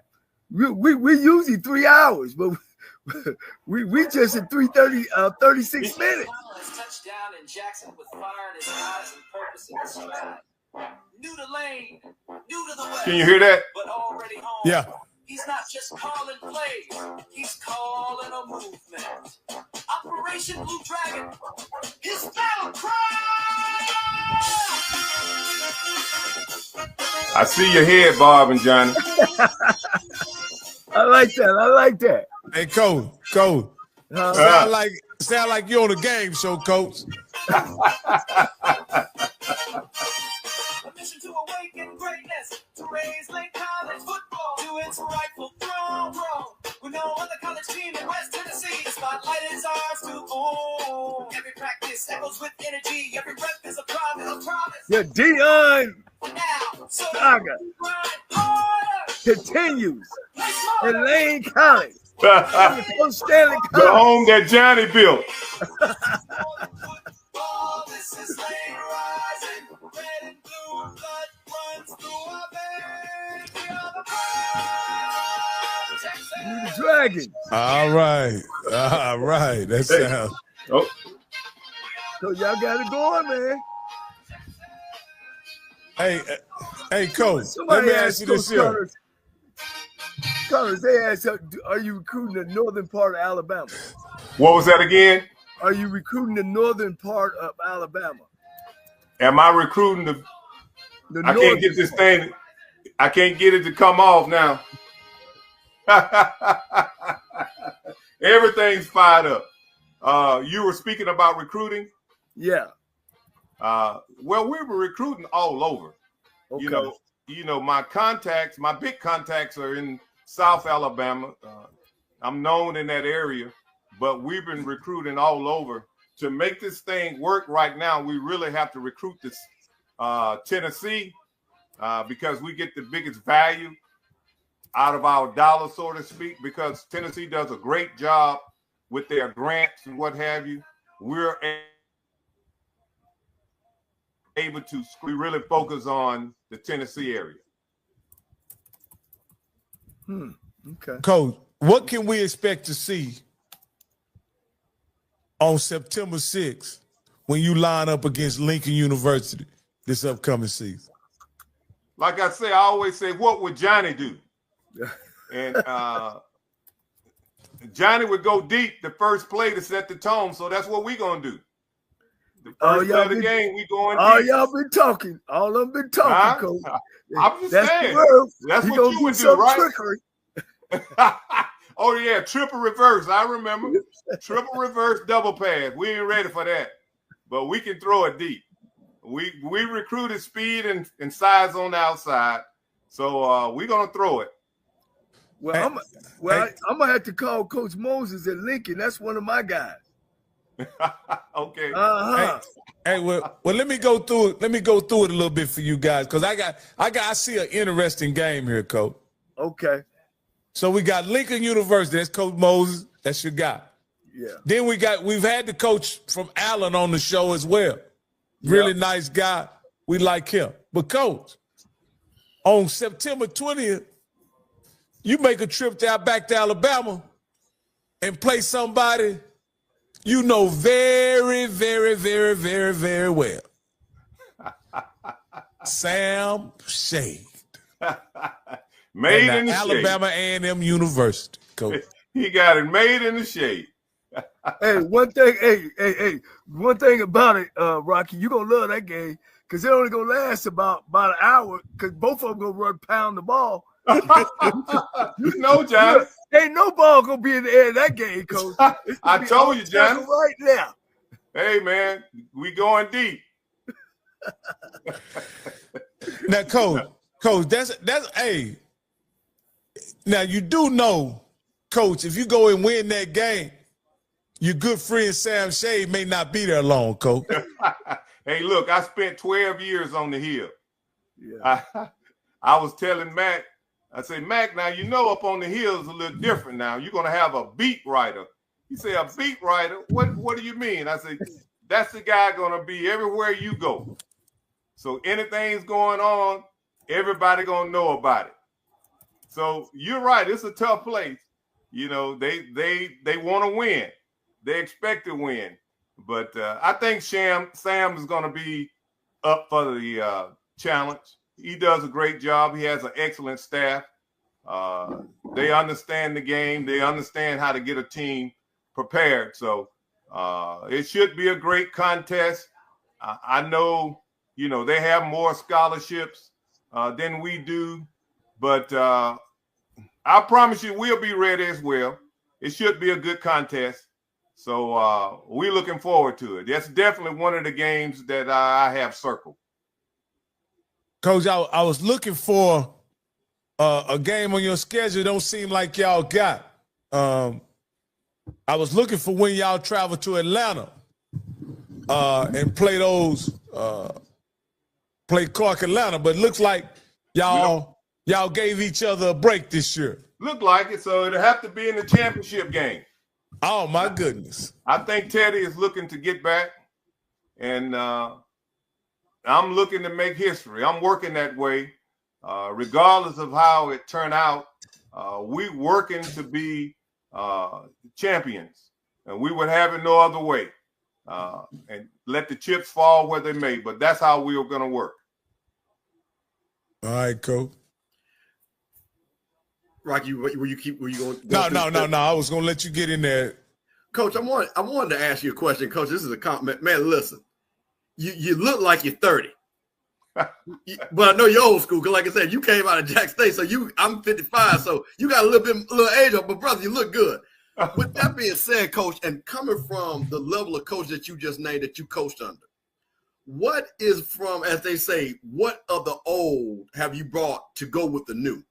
We usually 3 hours, but we just in 36 minutes. Touchdown in Jackson with fire in his eyes and purpose in his stride. New to Lane, new to the West. Can you hear that? But already home. Yeah. He's not just calling plays, he's calling a movement. Operation Blue Dragon, his battle cry. I see your head, Bob and Johnny. I like that. Hey, Coach. Sound like you're on a game show, Coach. A mission to awaken greatness, to raise Lane College football to its rightful throne. With no other college team in West Tennessee, the spotlight is ours to own. Every practice echoes with energy, every rep is a promise. Yeah, Dion Now, so Saga grind harder. continues Play in smarter. Lane College. The Coach Stanley College. home that Johnny built. Football, this is Lane rising. Red and blue blood runs through our veins. We are the proud Texans. The Dragon. All right. That sounds. Oh, So y'all got it going, man. Hey, Coach. Let Somebody me ask you this here. Connors, they asked, are you recruiting the northern part of Alabama? what was that again? Are you recruiting the northern part of Alabama? Am I recruiting the? The I can't northern get this part. thing. I can't get it to come off now. Everything's fired up. You were speaking about recruiting. Yeah. Well, we were recruiting all over. Okay. You know, my big contacts are in South Alabama. I'm known in that area, but we've been recruiting all over. To make this thing work right now, we really have to recruit this Tennessee because we get the biggest value out of our dollar, so to speak, because Tennessee does a great job with their grants and what have you. We're able to really focus on the Tennessee area. Okay. Coach, what can we expect to see on September 6th when you line up against Lincoln University this upcoming season? Like I say, I always say, what would Johnny do? And Johnny would go deep the first play to set the tone, so that's what we're going to do. The first play of the game, we going deep. Y'all been talking. All of them been talking, Coach. I'm just That's saying. the word. That's He what gonna you do would do, some right? trickery. Oh, yeah, triple reverse. I remember. Triple reverse double pass. We ain't ready for that, but we can throw it deep. We recruited speed and size on the outside, so we're going to throw it. Well, I'm gonna have to call Coach Moses at Lincoln. That's one of my guys. Okay. Hey, well, let me go through it. Let me go through it a little bit for you guys, because I see an interesting game here, Coach. Okay. So we got Lincoln University. That's Coach Moses. That's your guy. Yeah. Then we've had the coach from Allen on the show as well. Really nice guy. We like him. But Coach, on September 20th, you make a trip back to Alabama and play somebody you know very, very, very, very, very well. Sam Shade. Made in the Alabama shade. A&M University, Coach. He got it made in the shade. Hey, one thing about it, Rocky, you gonna love that game because it only gonna last about an hour because both of them gonna run pound the ball. You know, Johnny. Ain't no ball gonna be in the air in that game, Coach. I told you, Johnny. Right now. Hey, man, we going deep. Now, Coach, that's hey. Now you do know, Coach, if you go and win that game, your good friend Sam Shade may not be there long, Coach. Hey, look, I spent 12 years on the hill. Yeah. I was telling Mac, I said, Mac, now you know up on the hill is a little different now. You're going to have a beat writer. He said, a beat writer? What do you mean? I said, that's the guy going to be everywhere you go. So anything's going on, everybody going to know about it. So you're right. It's a tough place. You know, they want to win. They expect to win. But I think Sam is going to be up for the challenge. He does a great job. He has an excellent staff. They understand the game. They understand how to get a team prepared. So it should be a great contest. I know, you know, they have more scholarships than we do. But I promise you we'll be ready as well. It should be a good contest. So we're looking forward to it. That's definitely one of the games that I have circled. Coach, I was looking for a game on your schedule. Don't seem like y'all got. I was looking for when y'all travel to Atlanta and play play Clark Atlanta, but it looks like y'all gave each other a break this year. Look like it, so it'll have to be in the championship game. Oh, my goodness. I think Teddy is looking to get back, and I'm looking to make history. I'm working that way. Regardless of how it turned out, we working to be champions, and we would have it no other way. And let the chips fall where they may, but that's how we are going to work. All right, Coach. Rocky, were you going? No. I was going to let you get in there. Coach, I wanted to ask you a question. Coach, this is a compliment. Man, listen, you look like you're 30. But I know you're old school, because like I said, you came out of Jack State, so I'm 55, so you got a little age up, but brother, you look good. With that being said, Coach, and coming from the level of coach that you just named that you coached under, what is from, as they say, what of the old have you brought to go with the new?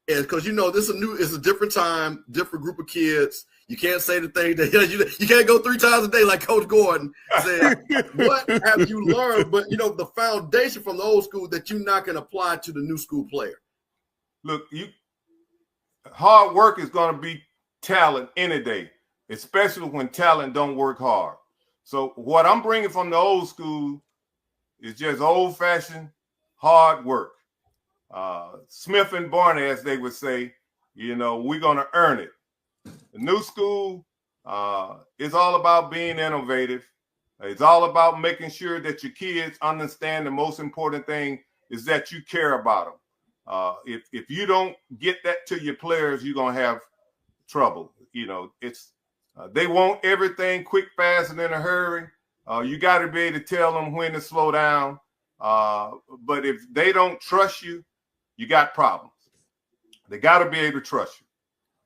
And because you know it's a different time, different group of kids. You can't say the thing that you can't go 3 times a day like Coach Gordon said. What have you learned? But you know the foundation from the old school that you're not going to apply to the new school player. Look, hard work is going to be talent any day, especially when talent don't work hard. So what I'm bringing from the old school is just old-fashioned hard work. Smith and Barney, as they would say, you know, we're going to earn it. The new school is all about being innovative. It's all about making sure that your kids understand the most important thing is that you care about them. If you don't get that to your players, you're going to have trouble. You know, it's they want everything quick, fast, and in a hurry. You got to be able to tell them when to slow down. But if they don't trust you, you got problems. They got to be able to trust you.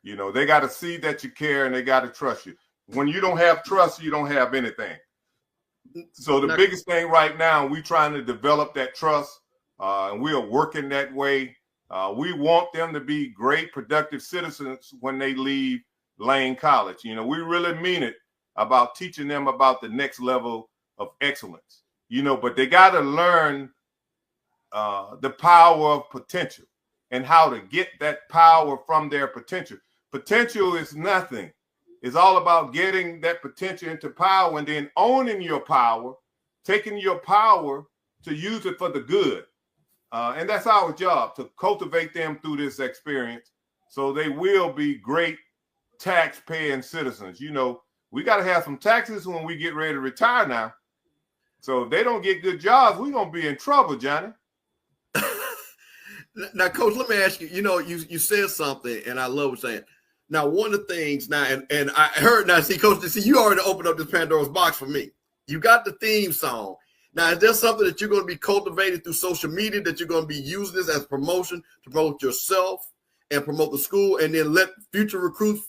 You know, they got to see that you care and they got to trust you. When you don't have trust, you don't have anything. So the biggest thing right now, we're trying to develop that trust, and we are working that way. We want them to be great, productive citizens when they leave Lane College. You know, we really mean it about teaching them about the next level of excellence. You know, but they got to learn the power of potential and how to get that power from their potential. Potential is nothing. It's all about getting that potential into power and then owning your power, taking your power to use it for the good. And that's our job, to cultivate them through this experience so they will be great tax-paying citizens. You know, we got to have some taxes when we get ready to retire now. So if they don't get good jobs, we're going to be in trouble, Johnny. Now, Coach, let me ask you. You know, you said something, and I love what you're saying. Now, one of the things now, and I heard now, see, Coach, see, you already opened up this Pandora's box for me. You got the theme song. Now, is there something that you're going to be cultivating through social media that you're going to be using this as promotion to promote yourself and promote the school, and then let future recruits,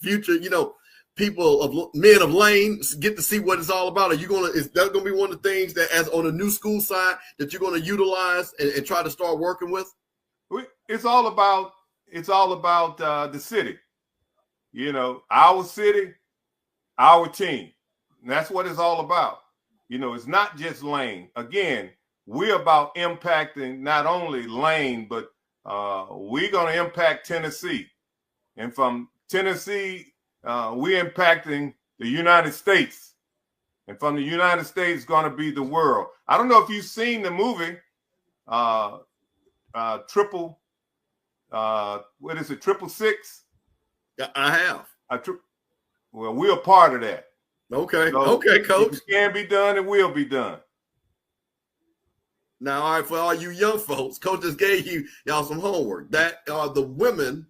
people of men of Lane get to see what it's all about? Are you going to? Is that going to be one of the things that, as on the new school side, that you're going to utilize and try to start working with? It's all about the city. You know, our city, our team. And that's what it's all about. You know, it's not just Lane. Again, we're about impacting not only Lane, but we're going to impact Tennessee. And from Tennessee, we're impacting the United States. And from the United States, it's going to be the world. I don't know if you've seen the movie, what is it, 666? Yeah, I have. Well, we're a part of that. Okay. So Okay, Coach. It can be done. It will be done. Now, all right, for all you young folks, Coach just gave y'all some homework. That are the women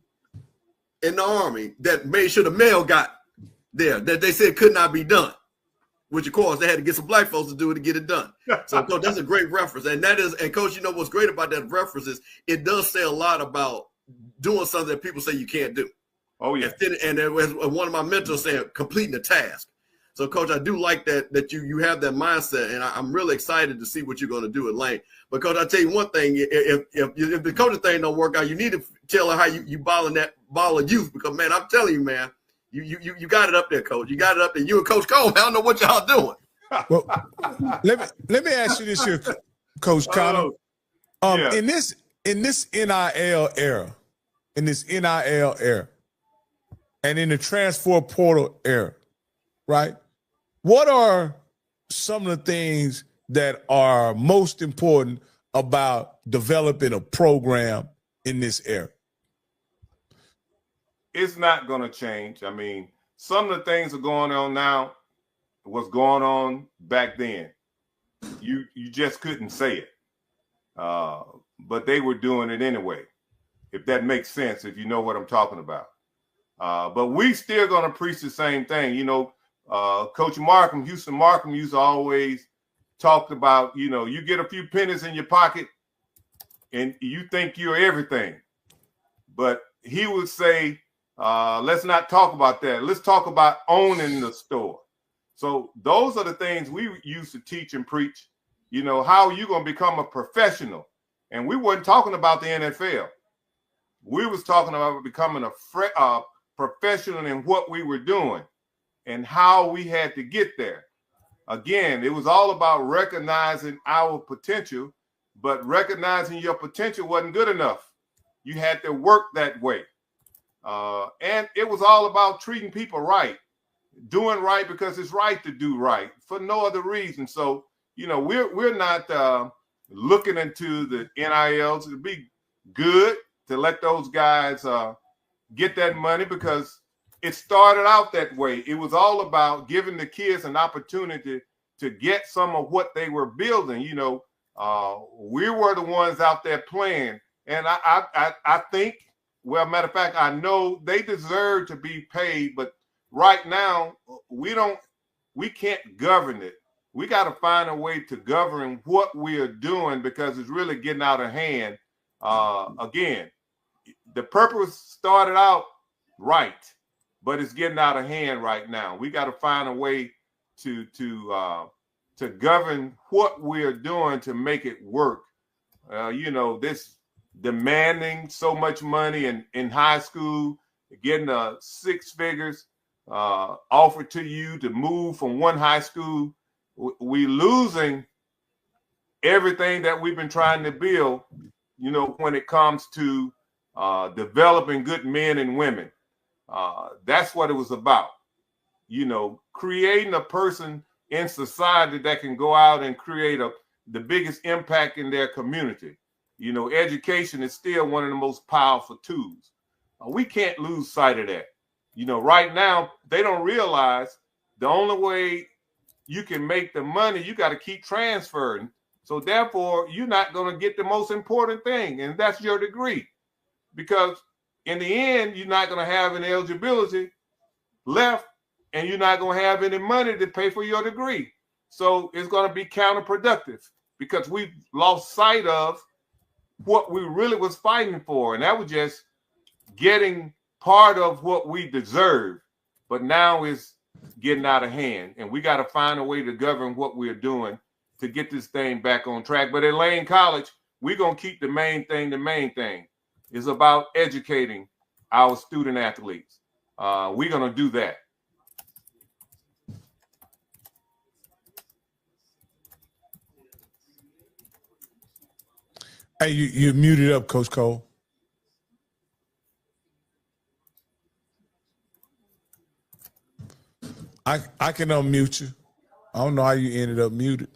in the Army that made sure the mail got there, that they said could not be done, which, of course, they had to get some black folks to do it to get it done. So, Coach, that's a great reference. And Coach, you know what's great about that reference is it does say a lot about doing something that people say you can't do. Oh, yeah. And there was one of my mentors saying, completing the task. So, Coach, I do like that you have that mindset, and I'm really excited to see what you're going to do at Lane. But, Coach, I'll tell you one thing. If the coaching thing don't work out, you need to tell her how you balling that ball of youth, because, man, I'm telling you, man, you got it up there, Coach. You got it up there. You and Coach Cole, I don't know what y'all doing. Well, let me ask you this here, Coach Connor. Yeah. In this NIL era, and in the transfer portal era, right? What are some of the things that are most important about developing a program in this era? It's not going to change. I mean, some of the things are going on now, what's going on back then. You just couldn't say it. But they were doing it anyway, if that makes sense, if you know what I'm talking about. But we still going to preach the same thing. You know, Coach Markham, Houston Markham, used to always talk about, you know, you get a few pennies in your pocket and you think you're everything. But he would say, let's not talk about that. Let's talk about owning the store. So those are the things we used to teach and preach. You know, how are you going to become a professional? And we weren't talking about the NFL. We was talking about becoming a professional in what we were doing and how we had to get there. Again, it was all about recognizing our potential, but recognizing your potential wasn't good enough. You had to work that way. And it was all about treating people right, doing right because it's right to do right for no other reason. So, you know, we're not looking into the NILs. It'd be good to let those guys get that money because it started out that way. It was all about giving the kids an opportunity to get some of what they were building. You know, we were the ones out there playing. And I think, well, matter of fact, I know they deserve to be paid, but right now we can't govern it. We got to find a way to govern what we are doing because it's really getting out of hand. Again, the purpose started out right, but it's getting out of hand right now. We got to find a way to govern what we're doing to make it work. You know, this demanding so much money in high school, getting 6 figures offered to you to move from one high school. We losing everything that we've been trying to build, you know, when it comes to developing good men and women. That's what it was about. You know, creating a person in society that can go out and create the biggest impact in their community. You know, education is still one of the most powerful tools. We can't lose sight of that. You know, right now, they don't realize the only way you can make the money, you got to keep transferring So therefore, you're not going to get the most important thing, and that's your degree. Because in the end, you're not going to have any eligibility left, and you're not going to have any money to pay for your degree. So it's going to be counterproductive because we've lost sight of what we really was fighting for, and that was just getting part of what we deserve. But now it's getting out of hand, and we got to find a way to govern what we're doing to get this thing back on track. But at Lane College, we're going to keep the main thing. The main thing is about educating our student athletes. We're going to do that. Hey, you muted up, Coach Cole. I can unmute you. I don't know how you ended up muted.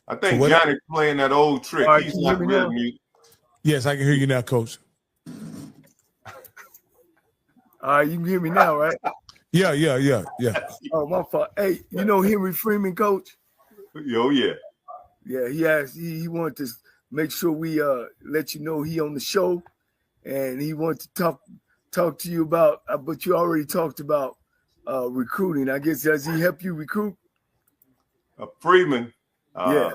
I think Johnny's playing that old trick. Right, He's not real mute. Yes, I can hear you now, Coach. All right, you can hear me now, right? Yeah. Oh, my fault. Hey, you know Henry Freeman, Coach? Oh, yeah. Yeah, he wanted to make sure we let you know he on the show, and he wanted to talk to you about, but you already talked about recruiting. I guess, does he help you recruit? Freeman. Yeah.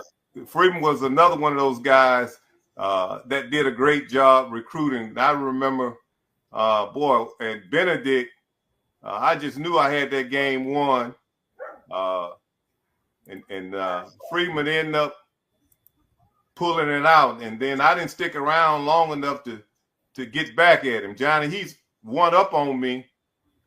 Freeman was another one of those guys that did a great job recruiting. I remember, at Benedict, I just knew I had that game won. And Freeman ended up pulling it out. And then I didn't stick around long enough to get back at him. Johnnie, he's one up on me.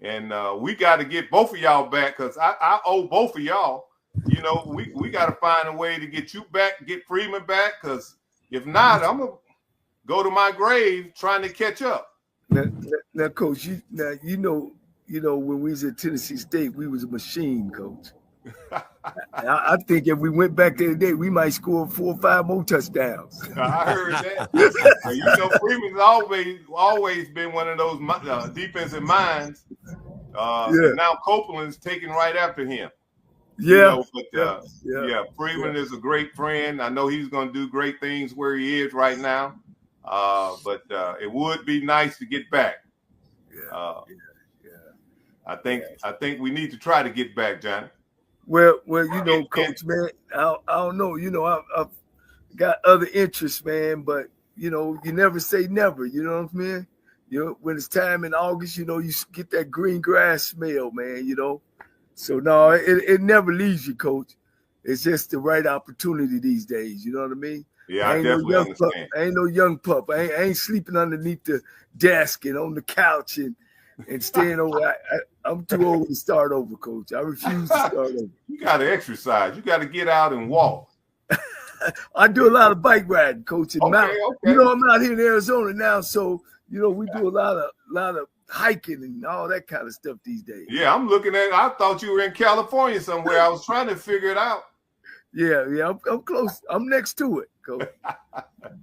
And we got to get both of y'all back because I owe both of y'all. You know, we got to find a way to get you back, get Freeman back, because if not, I'm going to go to my grave trying to catch up. Now, Coach, you know, when we was at Tennessee State, we was a machine, Coach. I think if we went back there today, we might score 4 or 5 more touchdowns. I heard that. You know, Freeman's always been one of those defensive minds. And now Copeland's taking right after him. Yeah. Freeman is a great friend. I know he's going to do great things where he is right now. But it would be nice to get back. I think we need to try to get back, Johnnie. Well, you know, Coach, man, I don't know. You know, I've got other interests, man, but, you know, you never say never. You know what I mean? You know, when it's time in August, you know, you get that green grass smell, man, you know. So, no, it never leaves you, Coach. It's just the right opportunity these days. You know what I mean? Yeah, I definitely understand. I ain't no young pup. I ain't sleeping underneath the desk and on the couch and staying over. I'm too old to start over, Coach. I refuse to start over. You got to exercise. You got to get out and walk. I do a lot of bike riding, Coach. And you know, I'm out here in Arizona now, so you know we do a lot of hiking and all that kind of stuff these days. Yeah, I'm looking at it. I thought you were in California somewhere. I was trying to figure it out. Yeah, I'm close. I'm next to it, Coach.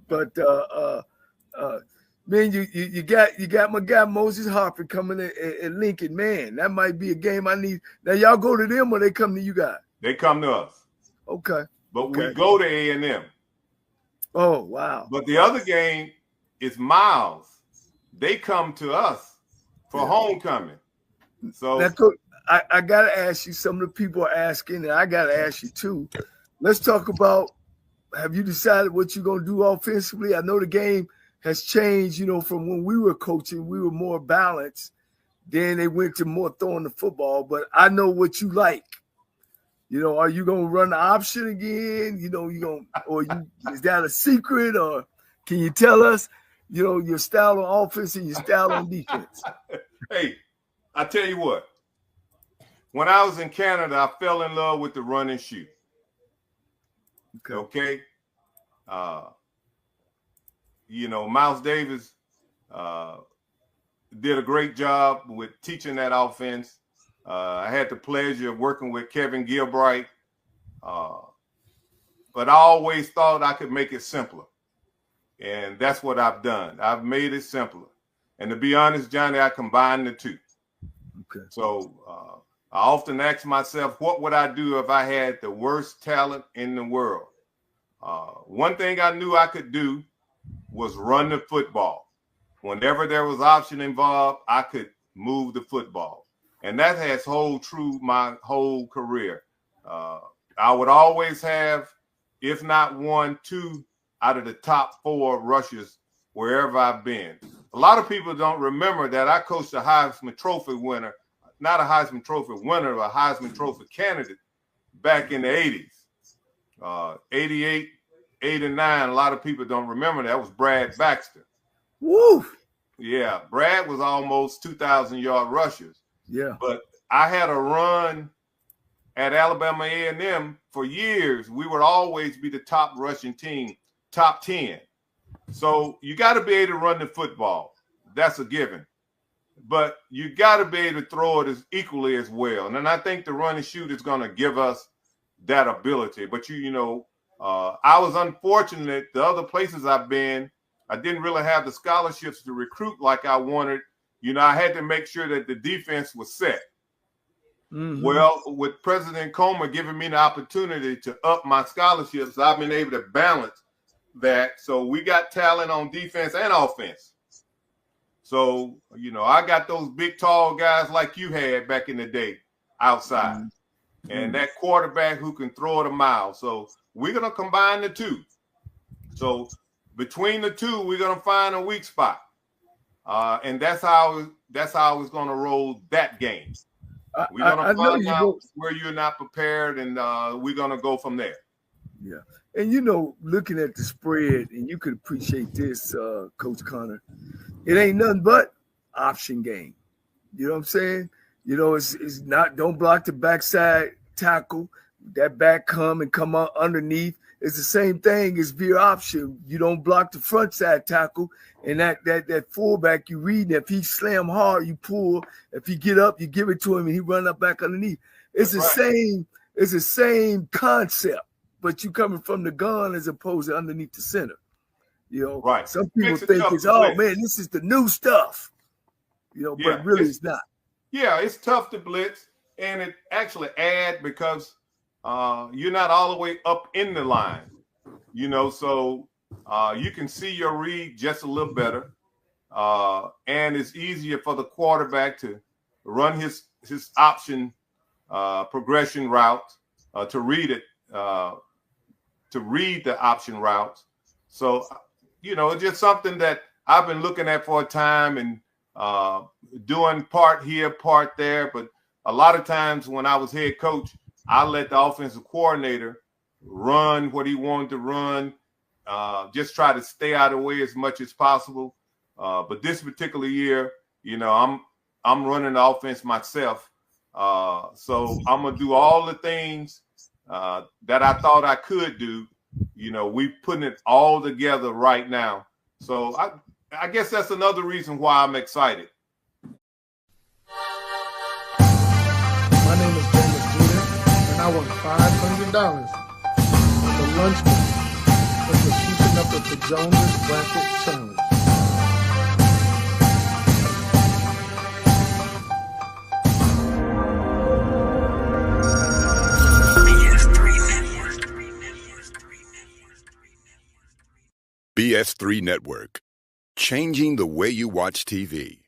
But man, you got my guy Moses Harper coming at Lincoln. Man, that might be a game I need. Now y'all go to them or they come to you guys? They come to us. Okay. But we go to A&M. Oh, wow. But the other game is Miles. They come to us for homecoming. So now, Coach, I got to ask you, some of the people are asking, and I got to ask you too. Let's talk about, have you decided what you're going to do offensively? I know the game has changed, you know, from when we were coaching, we were more balanced. Then they went to more throwing the football, but I know what you like. You know, are you going to run the option again? You know, is that a secret, or can you tell us, you know, your style on offense and your style on defense? Hey, I tell you what, when I was in Canada, I fell in love with the run and shoot. Okay. You know, Miles Davis did a great job with teaching that offense. I had the pleasure of working with Kevin Gilbright, but I always thought I could make it simpler. And that's what I've done. I've made it simpler. And to be honest, Johnnie, I combined the two. Okay. So I often ask myself, what would I do if I had the worst talent in the world? One thing I knew I could do was run the football. Whenever there was option involved, I could move the football. And that has hold true my whole career. I would always have, if not 1, 2 out of the top 4 rushers wherever I've been. A lot of people don't remember that I coached a Heisman Trophy winner, not a Heisman Trophy winner, but a Heisman Trophy candidate back in the 80s. 88, 8, and 9, a lot of people don't remember that was Brad Baxter. Woo! Yeah, Brad was almost 2,000-yard rushers. Yeah. But I had a run at Alabama A&M for years. We would always be the top rushing team, top 10. So you got to be able to run the football. That's a given. But you got to be able to throw it as equally as well. And then I think the run and shoot is going to give us that ability. But, I was unfortunate. The other places I've been, I didn't really have the scholarships to recruit like I wanted. I had to make sure that the defense was set. Mm-hmm. Well, with President Comer giving me the opportunity to up my scholarships, I've been able to balance that. So we got talent on defense and offense. So, I got those big, tall guys like you had back in the day outside. Mm-hmm. And that quarterback who can throw it a mile. So we're going to combine the two. So between the two, we're going to find a weak spot. And that's how it's going to roll that game. We're going to find out where you're not prepared, and we're going to go from there. Yeah. And, looking at the spread, and you could appreciate this, Coach Connor, it ain't nothing but option game. You know what I'm saying? It's not, don't block the backside tackle. That back come out underneath. It's the same thing as veer option. You don't block the front side tackle, and that fullback you read. If he slam hard, you pull. If he get up, you give it to him, and he run up back underneath. It's the same. It's the same concept, but you coming from the gun as opposed to underneath the center. Right. Some people think it's this is the new stuff. But really it's not. Yeah, it's tough to blitz, and it actually adds because you're not all the way up in the line, so you can see your read just a little better. And it's easier for the quarterback to run his option progression route, to read it, to read the option routes. So, it's just something that I've been looking at for a time and doing part here, part there. But a lot of times when I was head coach, I let the offensive coordinator run what he wanted to run, just try to stay out of the way as much as possible. But this particular year, I'm running the offense myself. So I'm going to do all the things that I thought I could do. We putting it all together right now. So I guess that's another reason why I'm excited. My name is James Jr., and I won $500 on the lunch money for keeping up with the Jonas Bracket Challenge. BS3 Network, changing the way you watch TV.